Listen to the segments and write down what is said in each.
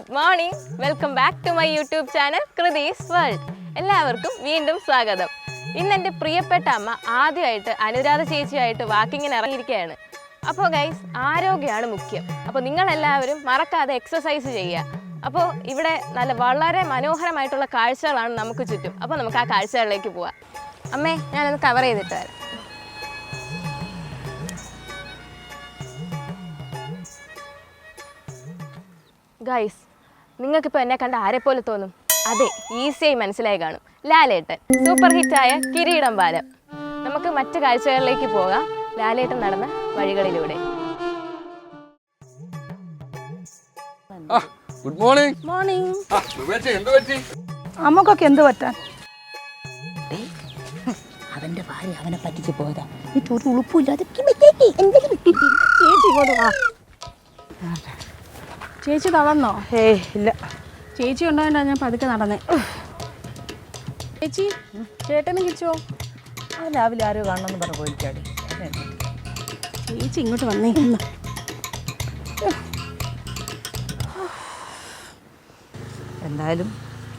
Good morning, welcome back to my YouTube channel Krithi's world. എല്ലാവർക്കും വീണ്ടും സ്വാഗതം. ഇന്ന് എൻ്റെ പ്രിയപ്പെട്ട അമ്മ ആദ്യമായിട്ട് അനുരാധ ചേച്ചിയായിട്ട് വാക്കിങ്ങിന് ഇറങ്ങിയിരിക്കുകയാണ്. അപ്പോൾ ഗൈസ്, ആരോഗ്യമാണ് മുഖ്യം. അപ്പോൾ നിങ്ങളെല്ലാവരും മറക്കാതെ എക്സസൈസ് ചെയ്യുക. അപ്പോൾ ഇവിടെ വളരെ മനോഹരമായിട്ടുള്ള കാഴ്ചകളാണ് നമുക്ക് ചുറ്റും. അപ്പോൾ നമുക്ക് ആ കാഴ്ചകളിലേക്ക് പോവാം. അമ്മേ, ഞാനൊന്ന് കവർ ചെയ്തിട്ട് വരാം. ഗൈസ്, നിങ്ങൾക്കിപ്പോൾ എന്നെ കണ്ട ആരെപ്പോലെ തോന്നും? അതെ, ഈസിയായി മനസ്സിലായി കാണും. ലാലേട്ടൻ, സൂപ്പർ ഹിറ്റായ കിരീടം പാലം. നമുക്ക് മറ്റു കാഴ്ചകളിലേക്ക് പോകാം. ലാലേട്ടൻ നടന്ന വഴികളിലൂടെ. Good morning. മോർണിംഗ്. അമ്മക്കൊക്കെ എന്ത് പറ്റാൻ? അവന്റെ ഭാര്യ അവനെ പറ്റിച്ച് പോയതാ. എന്നിട്ട് ഒരു ഉളുപ്പില്ലാതെ ചേച്ചി ഇങ്ങോട്ട് വാ. ചേച്ചി തളർന്നോ? ഇല്ല, ചേച്ചി ഉണ്ടായിട്ടാ ഞാൻ പതുക്കെ നടന്നേ. ചേച്ചി, ചേട്ടനെ കിച്ചോ? രാവിലെ ആരോ കാണണമെന്ന് പറഞ്ഞു പോയിക്കാടി. ചേച്ചി ഇങ്ങോട്ട് വന്നേ. എന്തായാലും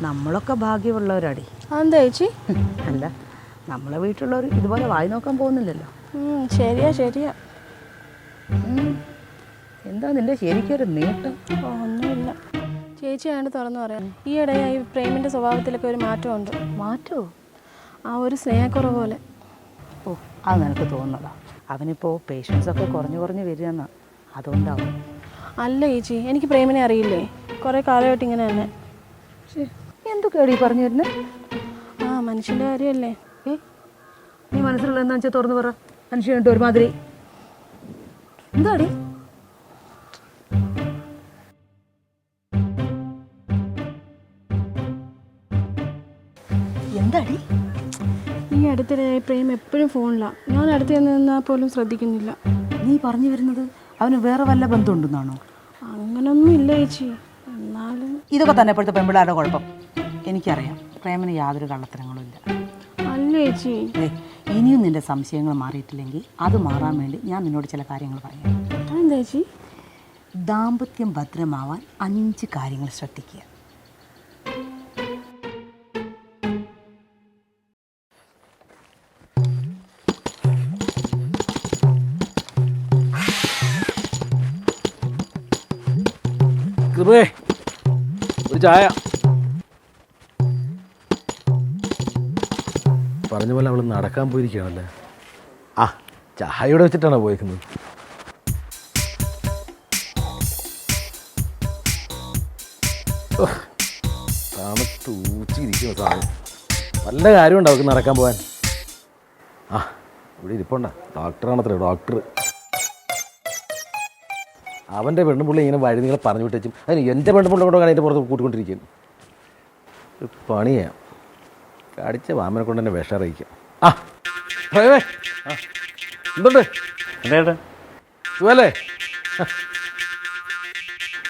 നമ്മളൊക്കെ ഭാഗ്യമുള്ളവരാടി. അതെന്താ ചേച്ചി? അല്ല, നമ്മളെ വീട്ടിലുള്ളവർ ഇതുപോലെ വായി നോക്കാൻ പോകുന്നില്ലല്ലോ. ശരിയാ ശരിയാ. എന്താ നിന്റെ ശരിക്കൊരു നീട്ടം? ഒന്നുമില്ല ചേച്ചി, ആയിട്ട് തുറന്നു പറയാം. ഈ ഇടയായി പ്രേമിൻ്റെ സ്വഭാവത്തിലൊക്കെ ഒരു മാറ്റമുണ്ട്. മാറ്റോ? ആ ഒരു സ്നേഹക്കുറവ് പോലെ. ഓ, അത് നിനക്ക് തോന്നുന്നതാ. അവനിപ്പോൾ പേഷ്യൻസൊക്കെ കുറഞ്ഞു വരികയെന്നാ, അതുകൊണ്ടാവും. അല്ല ചേച്ചി, എനിക്ക് പ്രേമിനെ അറിയില്ലേ, കുറേ കാലമായിട്ട് ഇങ്ങനെ തന്നെ. എന്തൊക്കെയാടി പറഞ്ഞു വരുന്നത്? ആ, മനുഷ്യൻ്റെ കാര്യമല്ലേ. നീ മനസ്സിലുള്ള എന്താ വെച്ചാൽ തുറന്നു പറ. മനുഷ്യനുണ്ട് ഒരുമാതിരി. എന്താടി? എന്താടി? ഈ അടുത്തിടെയായി പ്രേം എപ്പോഴും ഫോണിലാണ്. ഞാൻ അടുത്ത് നിന്നാൽ പോലും ശ്രദ്ധിക്കുന്നില്ല. നീ പറഞ്ഞു വരുന്നത് അവന് വേറെ വല്ല ബന്ധമുണ്ടെന്നാണോ? അങ്ങനൊന്നും ഇല്ല ചേച്ചി, എന്നാലും ഇതൊക്കെ തന്നെ ഇപ്പോഴത്തെ പെൺപിള്ളേരുടെ കുഴപ്പം. എനിക്കറിയാം, പ്രേമന് യാതൊരു കള്ളത്തരങ്ങളും ഇല്ല. അല്ല ചേച്ചി, ഇനിയും നിന്റെ സംശയങ്ങൾ മാറിയിട്ടില്ലെങ്കിൽ അത് മാറാൻ വേണ്ടി ഞാൻ നിന്നോട് ചില കാര്യങ്ങൾ പറയാം. അതെന്താ ചേച്ചി? ദാമ്പത്യം ഭദ്രമാവാൻ 5 കാര്യങ്ങൾ ശ്രദ്ധിക്കുക. ഒരു ചായ. പറഞ്ഞ പോലെ അവൾ നടക്കാൻ പോയിരിക്കുകയാണല്ലേ. ആ, ചായയോടെ വെച്ചിട്ടാണോ പോയിരിക്കുന്നത്? തണുത്ത് ഊച്ചിരിക്കുന്ന സാധനം. നല്ല കാര്യമുണ്ട് അവൾക്ക് നടക്കാൻ പോകാൻ. ആ, ഇവിടെ ഇരിപ്പുണ്ട. ഡോക്ടറാണത്രേ, ഡോക്ടർ. അവൻ്റെ പെണ്ണുപിള്ളി ഇങ്ങനെ വഴുതികളെ പറഞ്ഞു വിട്ടും അതിന് എൻ്റെ പെണ്ണുപിള്ള കൊണ്ടോ അതിൻ്റെ പുറത്ത് കൂട്ടിക്കൊണ്ടിരിക്കുകയാണ്. ഒരു പണിയാണ്. കടിച്ച വാമനെ കൊണ്ട് തന്നെ വിഷം അറിയിക്കാം. ആ, എന്തുണ്ട്? എന്താ സുഖല്ലേ?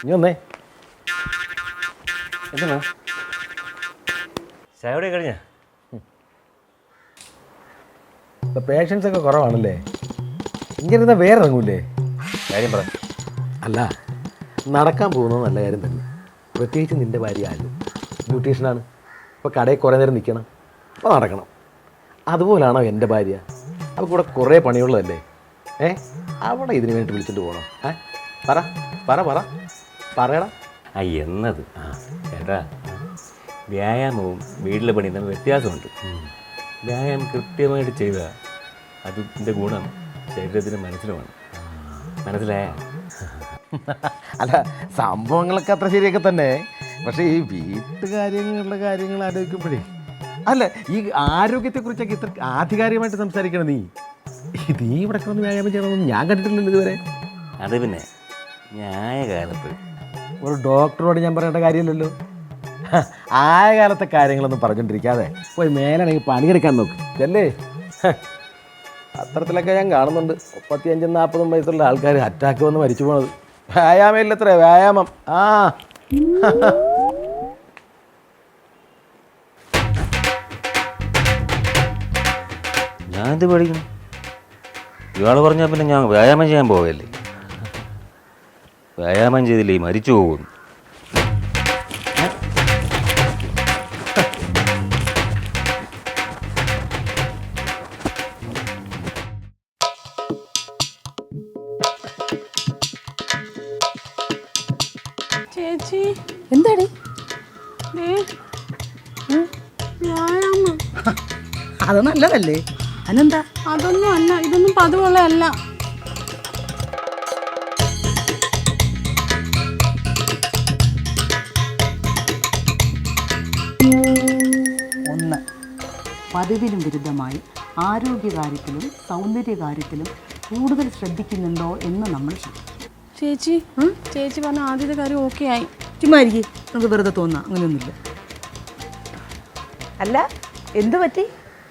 നീ വന്നേ. എന്താണ് ചായയോടെ കഴിഞ്ഞ? ഇപ്പം പേഷ്യൻസൊക്കെ കുറവാണല്ലേ. ഇങ്ങനെ ഇരുന്നാൽ വേറെ ഇറങ്ങൂല്ലേ? കാര്യം പറ. അല്ല, നടക്കാൻ പോകുന്നത് നല്ല കാര്യം തന്നെ. പ്രത്യേകിച്ച് നിൻ്റെ ഭാര്യ ആലു ബ്യൂട്ടീഷ്യനാണ്. ഇപ്പോൾ കടയിൽ കുറേ നേരം നിൽക്കണം, അപ്പോൾ നടക്കണം. അതുപോലാണോ എൻ്റെ ഭാര്യ? അപ്പോൾ കൂടെ കുറേ പണിയുള്ളതല്ലേ. അവിടെ ഇതിന് വേണ്ടി വിളിച്ചിട്ട് പോകണം. പറ പറ പറ പറയടാ. എന്നത് ചേട്ടാ, വ്യായാമവും വീട്ടിലെ പണിയും തമ്മിൽ വ്യത്യാസമുണ്ട്. വ്യായാമം കൃത്യമായിട്ട് ചെയ്യുക, അതിൻ്റെ ഗുണം ശരീരത്തിന് മനസ്സിലുമാണ്. മനസ്സിലായ? അല്ല, സംഭവങ്ങളൊക്കെ അത്ര ശരിയൊക്കെ തന്നെ. പക്ഷേ ഈ വീട്ടുകാര്യങ്ങളുടെ കാര്യങ്ങൾ ആലോചിക്കുമ്പോഴേ, അല്ല, ഈ ആരോഗ്യത്തെക്കുറിച്ചൊക്കെ ഇത്ര ആധികാരികമായിട്ട് സംസാരിക്കണം നീ. നീ ഇവിടെ കിടന്ന് വ്യായാമം ചെയ്യണമെന്ന് ഞാൻ കണ്ടിട്ടില്ലല്ലോ ഇതുവരെ. അത് പിന്നെ ന്യായകാലത്ത് ഒരു ഡോക്ടറോട് ഞാൻ പറയേണ്ട കാര്യമില്ലല്ലോ. ആയ കാലത്തെ കാര്യങ്ങളൊന്നും പറഞ്ഞുകൊണ്ടിരിക്കാതെ പോയി മേലാണെങ്കിൽ പണിയെടുക്കാൻ നോക്ക് അല്ലേ. അത്തരത്തിലൊക്കെ ഞാൻ കാണുന്നുണ്ട്. 35-40 വയസ്സുള്ള ആൾക്കാർ അറ്റാക്ക് വന്ന് മരിച്ചു പോണത്. വ്യായാമം ഇല്ലത്രേ, വ്യായാമം. ആ, ഞാനെന്ത് പഠിക്കണം? ഇയാൾ പറഞ്ഞാൽ പിന്നെ ഞാൻ വ്യായാമം ചെയ്യാൻ പോകല്ലേ. വ്യായാമം ചെയ്തില്ലേ മരിച്ചു പോകുന്നു. എന്താടി വ്യായാമം. അത് നല്ലതല്ലേ? അതിനെന്താ? അതൊന്നും അല്ല, ഇതൊന്നും പതിവുള്ളതല്ല. ഒന്ന്, പതിവിനും വിരുദ്ധമായി ആരോഗ്യകാര്യത്തിലും സൗന്ദര്യകാര്യത്തിലും കൂടുതൽ ശ്രദ്ധിക്കുന്നുണ്ടോ എന്ന് നമ്മൾ ശ്രദ്ധിക്കും. ചേച്ചി ചേച്ചി പറഞ്ഞ ആദ്യത്തെ കാര്യം ഓക്കെ ആയി. ചുമ്മാ ഇരിക്കും, നമുക്ക് വെറുതെ തോന്നാം, അങ്ങനെയൊന്നുമില്ല. അല്ല, എന്തു പറ്റി?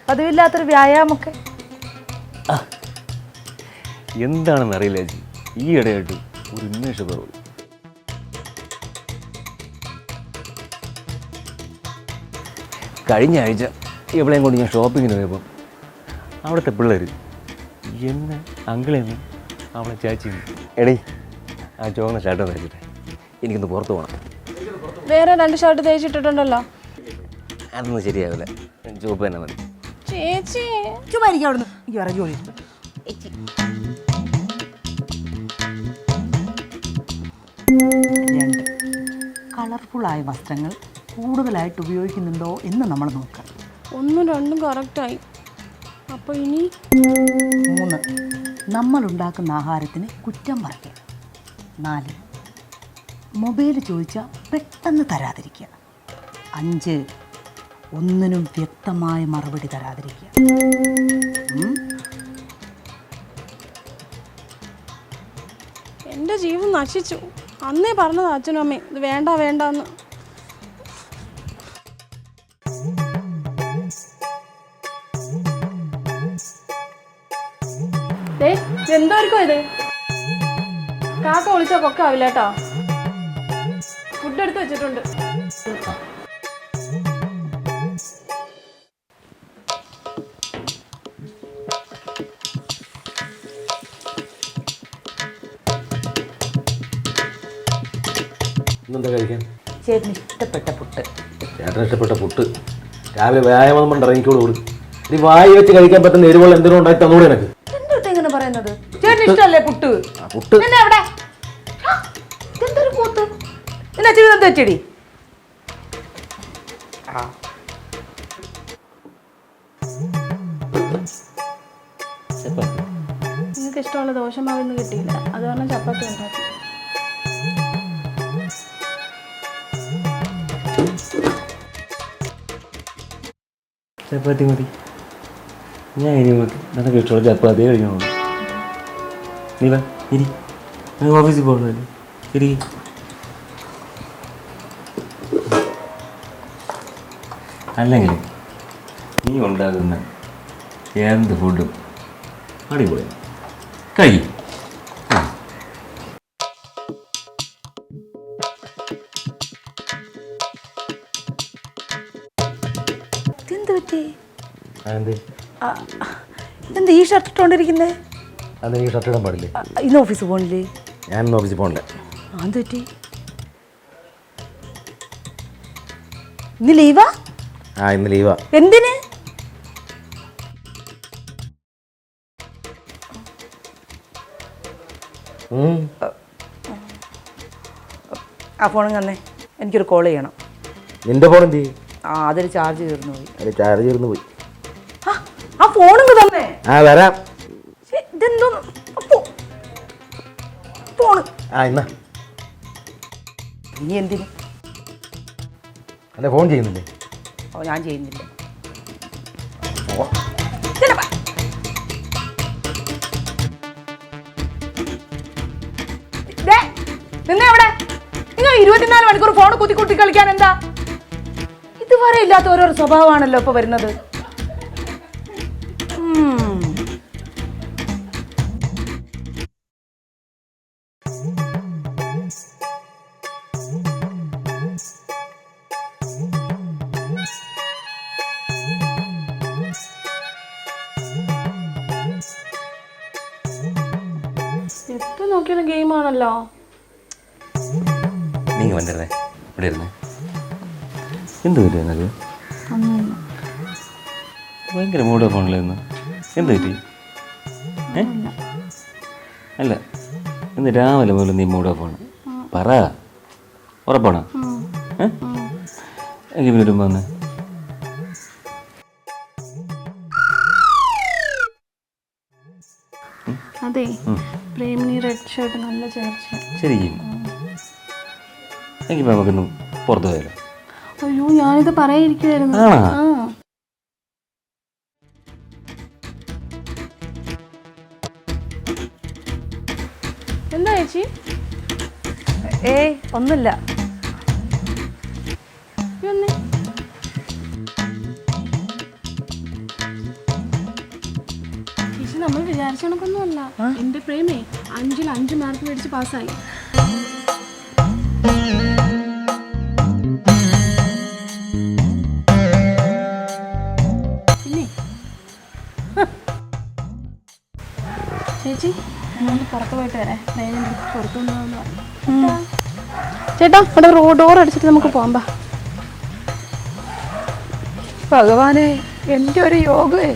പതിവില്ലാത്തൊരു വ്യായാമമൊക്കെ എന്താണെന്ന് അറിയില്ല ചേച്ചി, ഈ ഇടയായിട്ട് ഒരു ഉന്മേഷക്കുറവ്. കഴിഞ്ഞ ആഴ്ച എവിടെയും കൊണ്ട് ഞാൻ ഷോപ്പിങ്ങിന് പോയപ്പോൾ അവിടുത്തെ പിള്ളേർ എന്നെ അങ്കിളെന്ന് അവളെ ചാച്ചി, എടേ ആ ചുവന്ന ഷർട്ട് തയ്ച്ചിട്ടെ, എനിക്കൊന്ന് പുറത്ത് പോകണം. വേറെ 2 ഷർട്ട് തേച്ചിട്ടിട്ടുണ്ടല്ലോ. അതൊന്നും ശരിയാവില്ല, ചുവപ്പ് തന്നെ മതി. ചേച്ചി ചുമ്മാ ഇരിക്കും അവിടുന്ന്. എനിക്ക് വേറെ ജോലി. രണ്ട്, കളർഫുള്ളായ വസ്ത്രങ്ങൾ കൂടുതലായിട്ട് ഉപയോഗിക്കുന്നുണ്ടോ എന്ന് നമ്മൾ നോക്കാം. 1ഉം 2ഉം കറക്റ്റായി. അപ്പോൾ ഇനി 3, നമ്മൾ ഉണ്ടാക്കുന്ന ആഹാരത്തിന് കുറ്റം പറയുക. 4, മൊബൈൽ ചോദിച്ചാൽ പെട്ടെന്ന് തരാതിരിക്കുക. 5, ഒന്നിനും വ്യക്തമായ മറുപടി തരാതിരിക്കുക. എൻ്റെ ജീവൻ നശിച്ചു. അന്നേ പറഞ്ഞത് അച്ഛനും അമ്മയും ഇത് വേണ്ട വേണ്ടെന്ന്. എന്തായിരിക്കും ഇത്? കാക്ക വിളിച്ചാൽ കൊക്കാവില്ല കേട്ടോ. ഫുഡ് എടുത്ത് വെച്ചിട്ടുണ്ട്. ഇന്നെന്താ കഴിക്കാൻ? ചേട്ടന് ഇഷ്ടപ്പെട്ട പുട്ട്. ചേട്ടന് ഇഷ്ടപ്പെട്ട പുട്ട് രാവിലെ വ്യായാമം കൊണ്ട് ഇറങ്ങിക്കോളൂ. ഇനി വായി വെച്ച് കഴിക്കാൻ പറ്റുന്ന എരിവുകൾ എന്തെങ്കിലും ഉണ്ടാക്കി തന്നൂടെ എനിക്ക്. എന്തൊക്കെ ഇങ്ങനെ പറയുന്നത്? ചേട്ടന് ഇഷ്ടമല്ലേ പുട്ട്? പുട്ട് എന്നെ അവിടെ എന്തൊരു കൂത്ത്? എന്നെ ജീവിതം തെച്ചടി. നിങ്ങൾക്ക് ഇഷ്ടമുള്ള ദോശമാവൊന്നും കിട്ടിയില്ല, അത് കാരണം ചപ്പാത്തി ഉണ്ടാക്കി. ചപ്പാത്തി മതി. ഞാൻ ഇനി നിനക്ക് ഇഷ്ടമുള്ള ചപ്പാത്തിയെ കഴിക്കണോ? നീ വാ, ഇരി. ഞാൻ ഓഫീസിൽ പോകണമല്ലോ. ഇരി. അല്ലെങ്കിൽ നീ ഉണ്ടാക്കുന്ന എന്ത് ഫുഡും അടിപൊളിയാണ്. കഴി. എന്ത് പറ്റി? അതെന്ത്? എന്താ ഈ ഷർട്ട് ഇട്ടോണ്ടിരിക്കുന്നേ? അതെനിക്ക് ഷർട്ട് ഇടാൻ പാടില്ലേ? ഇന്ന് ഓഫീസ് പോകണില്ലേ? ഞാനിന്ന് ഓഫീസിൽ പോകണില്ല. എന്ത് പറ്റി? ഇന്ന് ലീവാ? ഇന്ന് ലീവാ. എന്തിന്? ആ ഫോൺ തന്നെ, എനിക്കൊരു കോൾ ചെയ്യണം. നിന്റെ ഫോൺ എന്ത് ചെയ്യും? അതിൽ ചാർജ് തീർന്നു പോയി. അത് ചാർജ് തീർന്നു പോയി. ആ ഫോണും തന്നെ. വരാം. ഇതെന്തോ ഫോണ്. എന്നാ ഇനി എന്തിന്? എൻ്റെ ഫോൺ ചെയ്യുന്നില്ലേ? ഞാൻ ചെയ്യുന്നില്ല. നിന്നെവിടെ? നിങ്ങൾ 24 മണിക്കൂർ ഫോൺ കുത്തി കളിക്കാൻ എന്താ? ഇതുവരെ ഇല്ലാത്ത ഓരോരോ സ്വഭാവമാണല്ലോ ഇപ്പൊ വരുന്നത്. എപ്പോൾ നോക്കിയാലും ഗെയിമാണല്ലോ. നീ വന്നിരുന്നേ, ഇവിടെ ഇരുന്നേ. എന്ത് പറ്റി എന്നറിയോ? ഭയങ്കര മൂഡ് ഫോണിൽ നിന്ന് എന്ത് പറ്റി? അല്ല, ഇന്ന് രാവിലെ മുതൽ നീ മൂഡ് ഓഫാണ്. പറ. ഉറപ്പാണോ? എനിക്ക് പിന്നെ വരുമ്പോൾ വന്ന് അതെ, പ്രേമിനി റെഡ് ഷർട്ട് നല്ല ചേർച്ച. ശരിക്കും എനിക്ക് നമുക്കൊന്ന് പുറത്തു പോയാലോ? അയ്യോ, ഞാനിത് പറയാതിരിക്കുവായിരുന്നു. ആ, എന്താ ചേച്ചി? ഏയ് ഒന്നുമില്ല. ഇതൊന്ന് ചേച്ചി, നമ്മൾ വിചാരിച്ച കണക്കൊന്നുമല്ല. എന്റെ പ്രേമേ 5-ൽ 5 മാർക്ക് മേടിച്ച് പാസ്സായി. പിന്നെ ചേച്ചി, നമ്മൾ പുറത്ത് പോയിട്ട് വരാം. പ്രേമിൻ്റെ പുറത്തു കൊണ്ടുപോകുന്ന ചേട്ടാ, ഇവിടെ ഡോർ അടിച്ചിട്ട് നമുക്ക് പോകാം. ബാ. ഭഗവാനെ, എൻ്റെ ഒരു യോഗേ.